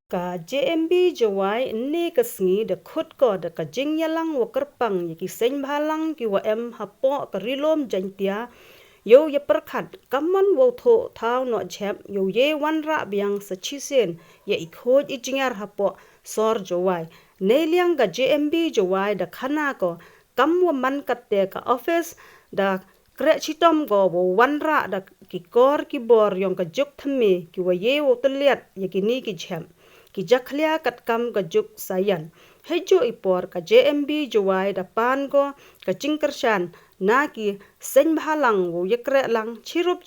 Ka JMB jawai ne ka sngi da khut ko da ka jing yalang wa kerpang ki seng bhalang ki wa em hapo ka rilom jantia yo ya perkhat kamon wo tho thau no chep yo ye wan ra biang sa chi sen ya ikhoj I jingar hapo sor jawai ne liang ka JMB jawai da khana ko kam wa man katte ka office da kre chitom go wo wan ra da ki kor ki bor yong ka juk thame ki wa ye wo tliat ya ki ni ki chem ki jakhlia kat kam ka juk sayan hejo ipor ka JMB jawai da pan go ka chingkershan na ki seng bhalang wo yekre lang chirup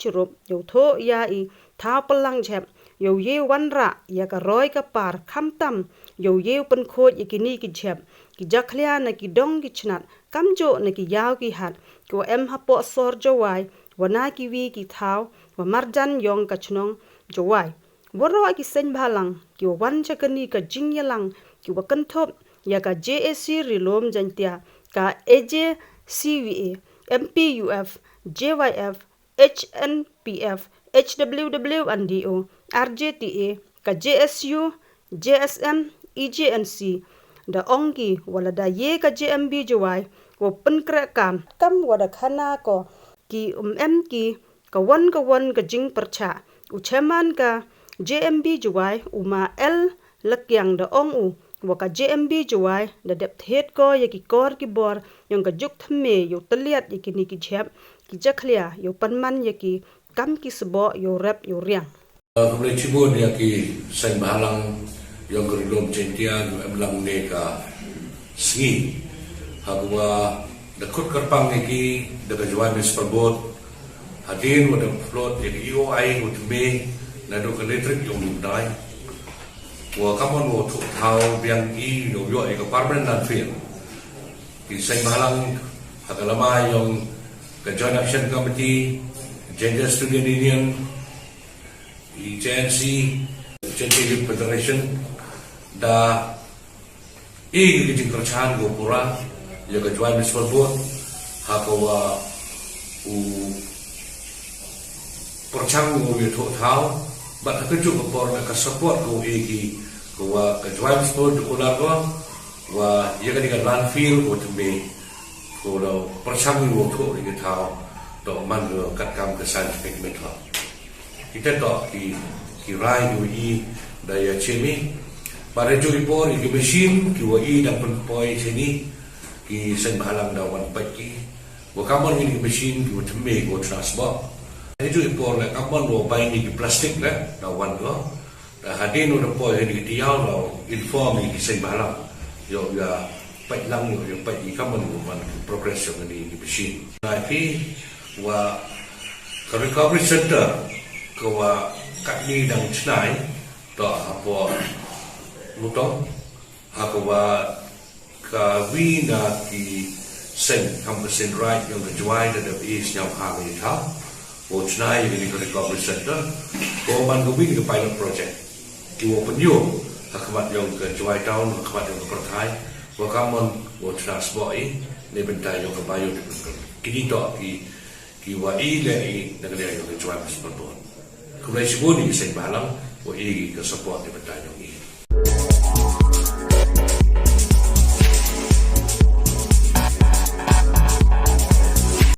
yo tho ya I tha palang chep yo ye wanra ya ka roi ka par khamtam yo ye pen khoj ikini ki chep ki jakhlia na ki dong ki chnat kamjo na ki yaw ki hat ko em hapo sor jawai wana ki wi ki thau wa marjan yong ka chnong jawai waro ki seng bhalang ki wan chakani ka jingyalang ki wakan thop ya ka JSC rilom jantia ka AJ CVA MPUF JYF HNPF HWW and DO RJTA ka JSU JSM EJNC da ongi wala da ye ka JMB jawai wo penkra kam wada khana ko ki em ki ka wan ka jing percha uchaman ka JMB jawai uma L lakyang da ong u waka JMB jawai da dep thet ko ya ki kor ki bor yong ka juk thme yo tliat ikini ki chep ki jakhlia yo panman ya ki kam ki sbo yo rap yo riang kemudian cibun ya ki seng balang yong gerilom jentia emlang ne ka sngi hagwa da kut kerpang ki da jawai mis perbot hadin wa da float ya ki EOI ut me na do ka electric yong dai wa kamon wo thu thau biang I yo yo ka permanent landfill ki seng balang hagalama yong ka joint action committee gender student union EJNC Gender Youth Federation da ki jing kerchan go pura yo ka joint mis perbot hakawa u perchang go yo thu thau but aku juga por ka support ko ki ko wa ka joint sport ko la ko wa ye ka diga landfill ko tumbe ko lo perchang wo tho ri thao to man go kat kam ka scientific method kita to ki rai yo I da ya chemi pare jo report ki machine ki wa I da pen poi sini ki sen balang da wan pa ki wa kamon ni machine ki wa tumbe ko transport itu impor le kapan lo bai ni plastik le da wan go da hadin no po he ni diaw lo inform ni sei balang yo ya pai lang yo pai I kaman go man progression ni machine na fi wa ka recovery center ko wa kat ni dang chnai to apo luto hakwa ka wi na ki sen kampen right yo the joy that is nyam ha ni tha o chnai ni recovery center ko man go wing the pilot project ki open you hakmat yong ke joy town hakmat yong ke perthai ko kamon o transport ni bentai yong ke bayo kini to ki wa I le I nagale yong ke joy sport ko lai sibuni sen balang o I ke support ni bentai yong